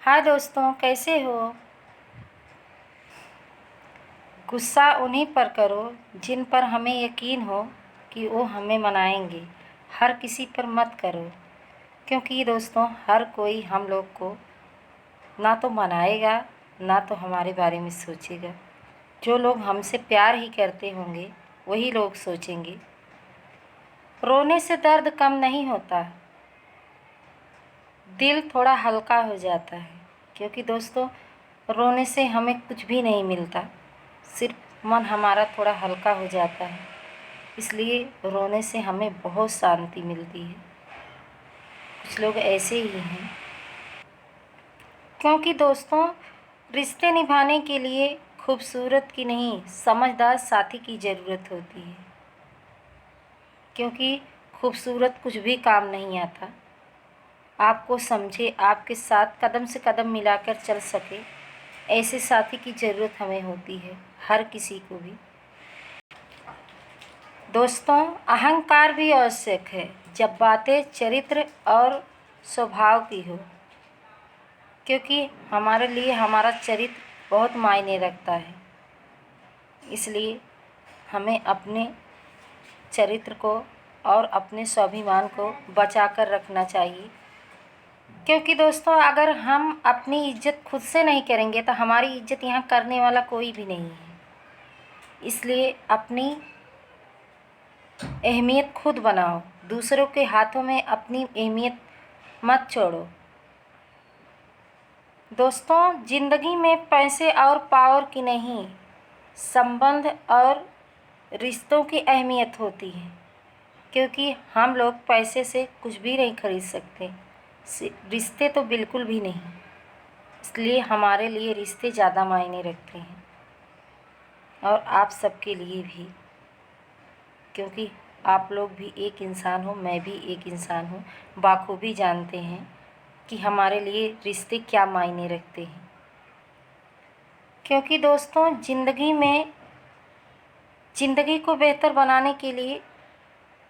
हाय दोस्तों, कैसे हो। गुस्सा उन्हीं पर करो जिन पर हमें यकीन हो कि वो हमें मनाएंगे। हर किसी पर मत करो, क्योंकि दोस्तों हर कोई हम लोग को ना तो मनाएगा ना तो हमारे बारे में सोचेगा। जो लोग हमसे प्यार ही करते होंगे वही लोग सोचेंगे। रोने से दर्द कम नहीं होता, दिल थोड़ा हल्का हो जाता है। क्योंकि दोस्तों रोने से हमें कुछ भी नहीं मिलता, सिर्फ मन हमारा थोड़ा हल्का हो जाता है। इसलिए रोने से हमें बहुत शांति मिलती है। कुछ लोग ऐसे ही हैं। क्योंकि दोस्तों रिश्ते निभाने के लिए खूबसूरत की नहीं, समझदार साथी की ज़रूरत होती है। क्योंकि खूबसूरत कुछ भी काम नहीं आता, आपको समझे, आपके साथ कदम से कदम मिलाकर चल सके, ऐसे साथी की ज़रूरत हमें होती है, हर किसी को भी। दोस्तों अहंकार भी आवश्यक है जब बातें चरित्र और स्वभाव की हो। क्योंकि हमारे लिए हमारा चरित्र बहुत मायने रखता है। इसलिए हमें अपने चरित्र को और अपने स्वाभिमान को बचा कर रखना चाहिए। क्योंकि दोस्तों अगर हम अपनी इज्जत खुद से नहीं करेंगे तो हमारी इज्जत यहाँ करने वाला कोई भी नहीं है। इसलिए अपनी अहमियत खुद बनाओ, दूसरों के हाथों में अपनी अहमियत मत छोड़ो। दोस्तों ज़िंदगी में पैसे और पावर की नहीं, संबंध और रिश्तों की अहमियत होती है। क्योंकि हम लोग पैसे से कुछ भी नहीं खरीद सकते, रिश्ते तो बिल्कुल भी नहीं। इसलिए हमारे लिए रिश्ते ज़्यादा मायने रखते हैं, और आप सबके लिए भी। क्योंकि आप लोग भी एक इंसान हो, मैं भी एक इंसान हूँ, बाखूबी जानते हैं कि हमारे लिए रिश्ते क्या मायने रखते हैं। क्योंकि दोस्तों ज़िंदगी को बेहतर बनाने के लिए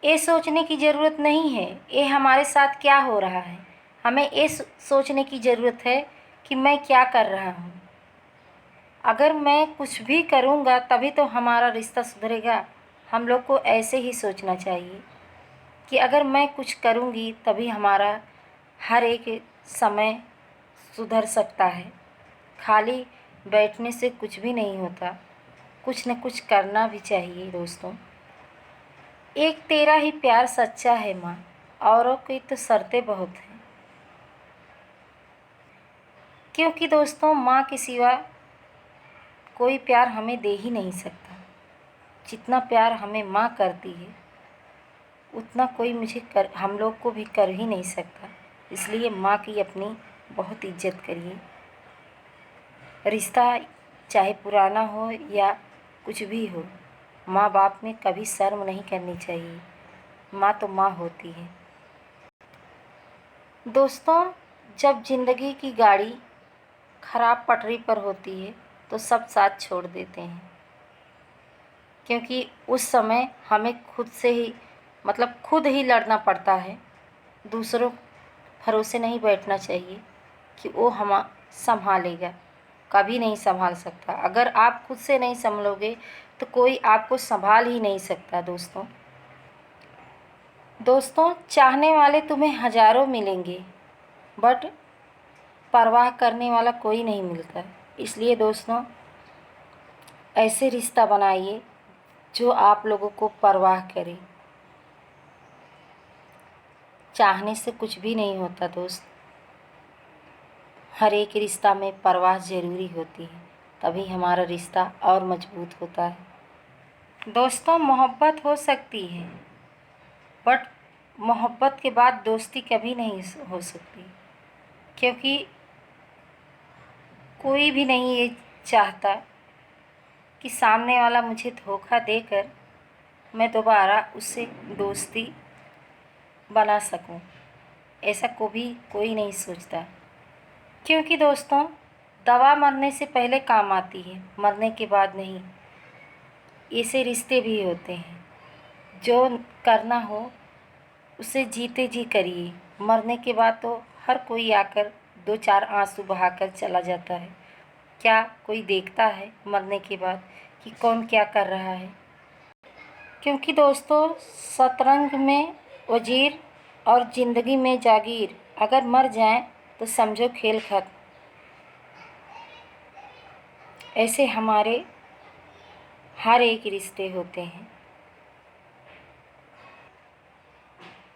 ये सोचने की ज़रूरत नहीं है ये हमारे साथ क्या हो रहा है, हमें ये सोचने की ज़रूरत है कि मैं क्या कर रहा हूँ। अगर मैं कुछ भी करूँगा तभी तो हमारा रिश्ता सुधरेगा। हम लोग को ऐसे ही सोचना चाहिए कि अगर मैं कुछ करूँगी तभी हमारा हर एक समय सुधर सकता है। खाली बैठने से कुछ भी नहीं होता, कुछ न कुछ करना भी चाहिए। दोस्तों एक तेरा ही प्यार सच्चा है माँ, औरों की तो शर्तें बहुत हैं। क्योंकि दोस्तों माँ के सिवा कोई प्यार हमें दे ही नहीं सकता। जितना प्यार हमें माँ करती है उतना कोई हम लोग को भी कर ही नहीं सकता। इसलिए माँ की अपनी बहुत इज्जत करिए। रिश्ता चाहे पुराना हो या कुछ भी हो, माँ बाप में कभी शर्म नहीं करनी चाहिए। माँ तो माँ होती है। दोस्तों जब ज़िंदगी की गाड़ी खराब पटरी पर होती है तो सब साथ छोड़ देते हैं। क्योंकि उस समय हमें खुद ही लड़ना पड़ता है। दूसरों भरोसे नहीं बैठना चाहिए कि वो हम संभालेगा, कभी नहीं संभाल सकता। अगर आप खुद से नहीं संभलोगे तो कोई आपको संभाल ही नहीं सकता। दोस्तों चाहने वाले तुम्हें हज़ारों मिलेंगे, बट परवाह करने वाला कोई नहीं मिलता। इसलिए दोस्तों ऐसे रिश्ता बनाइए जो आप लोगों को परवाह करे। चाहने से कुछ भी नहीं होता दोस्त, हर एक रिश्ता में परवाह ज़रूरी होती है, तभी हमारा रिश्ता और मजबूत होता है। दोस्तों मोहब्बत हो सकती है, बट मोहब्बत के बाद दोस्ती कभी नहीं हो सकती। क्योंकि कोई भी नहीं ये चाहता कि सामने वाला मुझे धोखा देकर मैं दोबारा उससे दोस्ती बना सकूं। ऐसा कोई नहीं सोचता। क्योंकि दोस्तों दवा मरने से पहले काम आती है, मरने के बाद नहीं। ऐसे रिश्ते भी होते हैं, जो करना हो उसे जीते जी करिए। मरने के बाद तो हर कोई आकर दो चार आंसू बहाकर चला जाता है। क्या कोई देखता है मरने के बाद कि कौन क्या कर रहा है? क्योंकि दोस्तों, शतरंज में वजीर और ज़िंदगी में जागीर अगर मर जाएं तो समझो खेल खत्म। ऐसे हमारे हर एक रिश्ते होते हैं।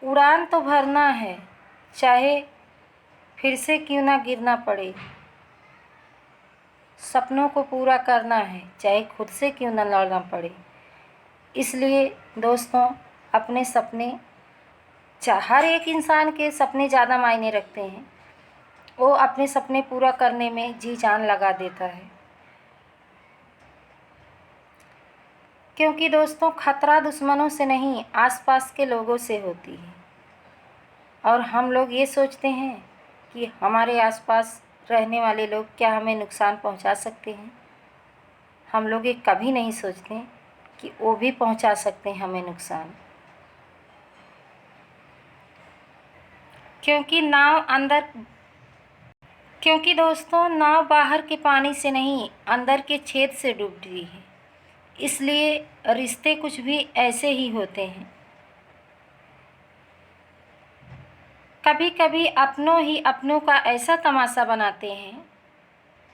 उड़ान तो भरना है, चाहे फिर से क्यों ना गिरना पड़े। सपनों को पूरा करना है, चाहे खुद से क्यों ना लड़ना पड़े। इसलिए दोस्तों, अपने सपने, हर एक इंसान के सपने ज़्यादा मायने रखते हैं। वो अपने सपने पूरा करने में जी जान लगा देता है। क्योंकि दोस्तों, खतरा दुश्मनों से नहीं, आसपास के लोगों से होती है। और हम लोग ये सोचते हैं कि हमारे आसपास रहने वाले लोग क्या हमें नुकसान पहुंचा सकते हैं। हम लोग ये कभी नहीं सोचते कि वो भी पहुंचा सकते हैं हमें नुकसान। क्योंकि दोस्तों, नाव बाहर के पानी से नहीं, अंदर के छेद से डूबती है। इसलिए रिश्ते कुछ भी ऐसे ही होते हैं। कभी कभी अपनों ही अपनों का ऐसा तमाशा बनाते हैं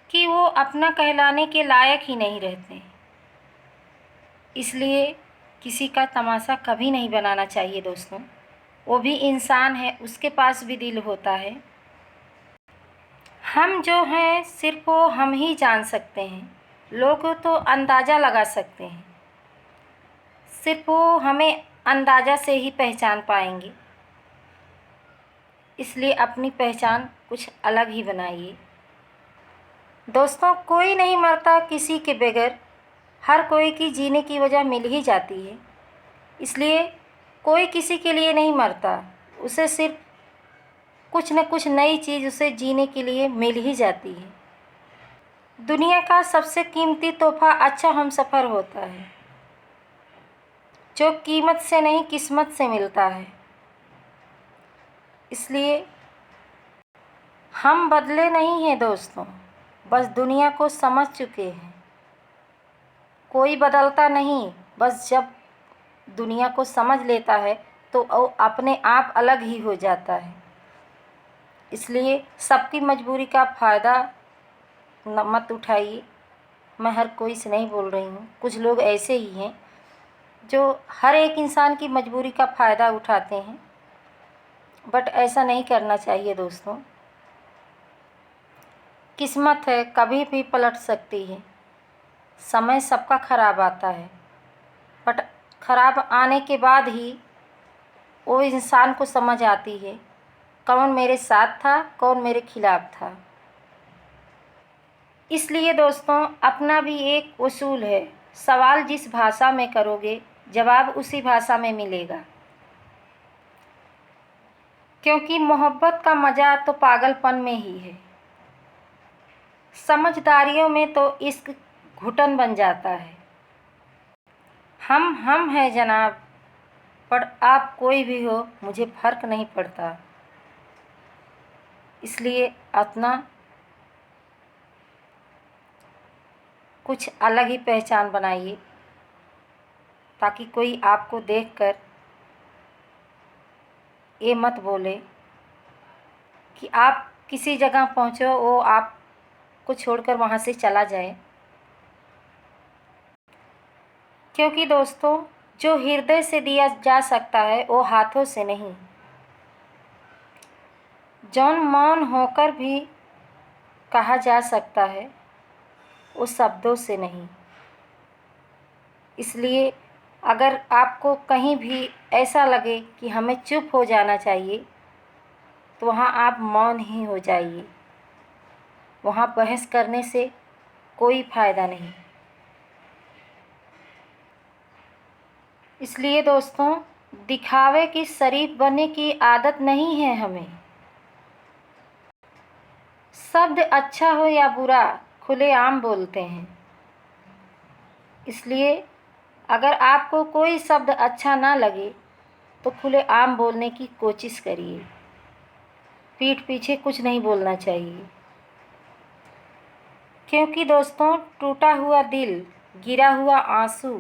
कि वो अपना कहलाने के लायक ही नहीं रहते। इसलिए किसी का तमाशा कभी नहीं बनाना चाहिए दोस्तों। वो भी इंसान है, उसके पास भी दिल होता है। हम जो हैं सिर्फ वो हम ही जान सकते हैं। लोग तो अंदाज़ा लगा सकते हैं, सिर्फ वो हमें अंदाज़ा से ही पहचान पाएंगे। इसलिए अपनी पहचान कुछ अलग ही बनाइए। दोस्तों, कोई नहीं मरता किसी के बगैर, हर कोई की जीने की वजह मिल ही जाती है। इसलिए कोई किसी के लिए नहीं मरता, उसे सिर्फ कुछ न कुछ नई चीज़ उसे जीने के लिए मिल ही जाती है। दुनिया का सबसे कीमती तोहफ़ा अच्छा हमसफ़र होता है, जो कीमत से नहीं किस्मत से मिलता है। इसलिए हम बदले नहीं हैं दोस्तों, बस दुनिया को समझ चुके हैं। कोई बदलता नहीं, बस जब दुनिया को समझ लेता है तो वो अपने आप अलग ही हो जाता है। इसलिए सबकी मजबूरी का फ़ायदा मत उठाइए। मैं हर कोई से नहीं बोल रही हूँ, कुछ लोग ऐसे ही हैं जो हर एक इंसान की मजबूरी का फ़ायदा उठाते हैं। बट ऐसा नहीं करना चाहिए दोस्तों। किस्मत है, कभी भी पलट सकती है। समय सबका ख़राब आता है, बट ख़राब आने के बाद ही वो इंसान को समझ आती है कौन मेरे साथ था, कौन मेरे खिलाफ था। इसलिए दोस्तों, अपना भी एक उसूल है, सवाल जिस भाषा में करोगे जवाब उसी भाषा में मिलेगा। क्योंकि मोहब्बत का मज़ा तो पागलपन में ही है। समझदारियों में तो इश्क घुटन बन जाता है। हम हैं जनाब, पर आप कोई भी हो मुझे फ़र्क नहीं पड़ता। इसलिए अपना कुछ अलग ही पहचान बनाइए, ताकि कोई आपको देखकर ये मत बोले कि आप किसी जगह पहुँचो वो आपको छोड़कर वहाँ से चला जाए। क्योंकि दोस्तों, जो हृदय से दिया जा सकता है वो हाथों से नहीं, जौन मौन होकर भी कहा जा सकता है वो शब्दों से नहीं। इसलिए अगर आपको कहीं भी ऐसा लगे कि हमें चुप हो जाना चाहिए तो वहाँ आप मौन ही हो जाइए। वहाँ बहस करने से कोई फ़ायदा नहीं। इसलिए दोस्तों, दिखावे की शरीफ बनने की आदत नहीं है हमें। शब्द अच्छा हो या बुरा खुलेआम बोलते हैं। इसलिए अगर आपको कोई शब्द अच्छा ना लगे तो खुलेआम बोलने की कोशिश करिए। पीठ पीछे कुछ नहीं बोलना चाहिए, क्योंकि दोस्तों टूटा हुआ दिल, गिरा हुआ आंसू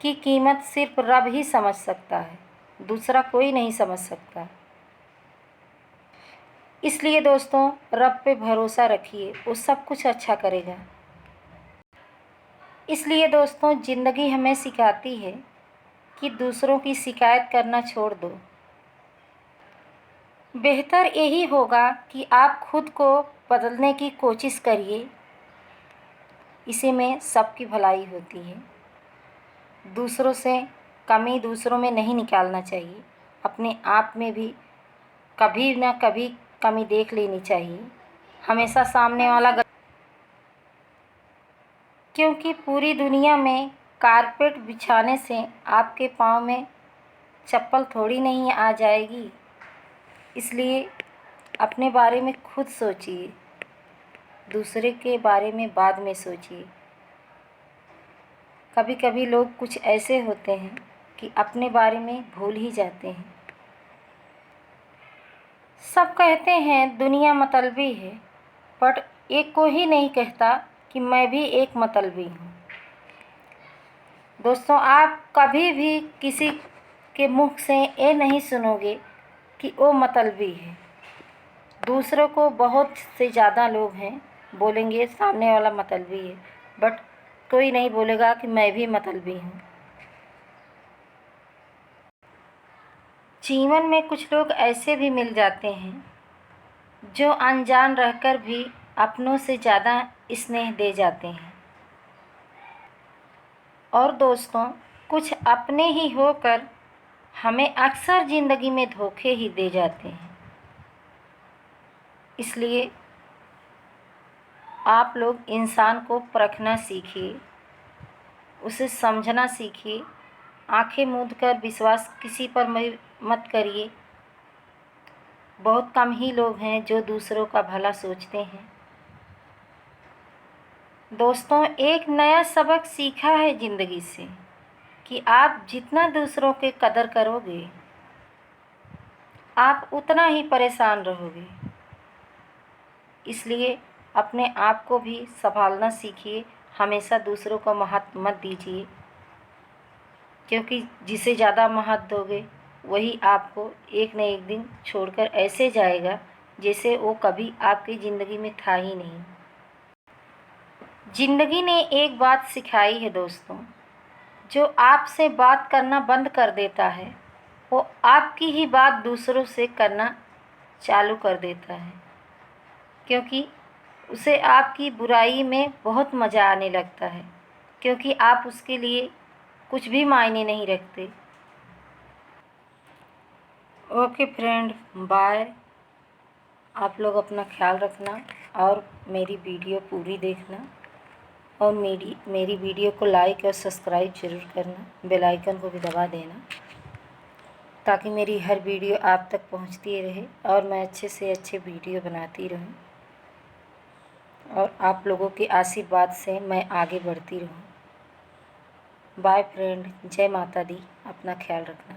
की कीमत सिर्फ रब ही समझ सकता है, दूसरा कोई नहीं समझ सकता। इसलिए दोस्तों रब पे भरोसा रखिए, वो सब कुछ अच्छा करेगा। इसलिए दोस्तों ज़िंदगी हमें सिखाती है कि दूसरों की शिकायत करना छोड़ दो। बेहतर यही होगा कि आप खुद को बदलने की कोशिश करिए, इसी में सबकी भलाई होती है। दूसरों से कमी दूसरों में नहीं निकालना चाहिए, अपने आप में भी कभी ना कभी कमी देख लेनी चाहिए। हमेशा सामने वाला क्योंकि पूरी दुनिया में कारपेट बिछाने से आपके पाँव में चप्पल थोड़ी नहीं आ जाएगी। इसलिए अपने बारे में खुद सोचिए, दूसरे के बारे में बाद में सोचिए। कभी कभी लोग कुछ ऐसे होते हैं कि अपने बारे में भूल ही जाते हैं। सब कहते हैं दुनिया मतलबी है, बट एक को ही नहीं कहता कि मैं भी एक मतलबी हूँ। दोस्तों आप कभी भी किसी के मुख से ये नहीं सुनोगे कि वो मतलबी है। दूसरों को बहुत से ज़्यादा लोग हैं बोलेंगे सामने वाला मतलबी है, बट कोई नहीं बोलेगा कि मैं भी मतलबी हूँ। जीवन में कुछ लोग ऐसे भी मिल जाते हैं जो अनजान रहकर भी अपनों से ज़्यादा स्नेह दे जाते हैं, और दोस्तों कुछ अपने ही होकर हमें अक्सर ज़िंदगी में धोखे ही दे जाते हैं। इसलिए आप लोग इंसान को परखना सीखिए, उसे समझना सीखिए। आंखें मूंद कर विश्वास किसी पर मत करिए। बहुत कम ही लोग हैं जो दूसरों का भला सोचते हैं। दोस्तों एक नया सबक सीखा है ज़िंदगी से कि आप जितना दूसरों के कदर करोगे आप उतना ही परेशान रहोगे। इसलिए अपने आप को भी संभालना सीखिए, हमेशा दूसरों को महत्व मत दीजिए, क्योंकि जिसे ज़्यादा महत्व दोगे वही आपको एक न एक दिन छोड़कर ऐसे जाएगा जैसे वो कभी आपकी ज़िंदगी में था ही नहीं। ज़िंदगी ने एक बात सिखाई है दोस्तों, जो आपसे बात करना बंद कर देता है वो आपकी ही बात दूसरों से करना चालू कर देता है, क्योंकि उसे आपकी बुराई में बहुत मज़ा आने लगता है, क्योंकि आप उसके लिए कुछ भी मायने नहीं रखते। Okay friend, bye. आप लोग अपना ख्याल रखना और मेरी वीडियो पूरी देखना, और मेरी वीडियो को लाइक और सब्सक्राइब ज़रूर करना, बेल आइकन को भी दबा देना, ताकि मेरी हर वीडियो आप तक पहुंचती रहे और मैं अच्छे से अच्छे वीडियो बनाती रहूं, और आप लोगों के आशीर्वाद से मैं आगे बढ़ती रहूं। बाय फ्रेंड, जय माता दी। अपना ख्याल रखना।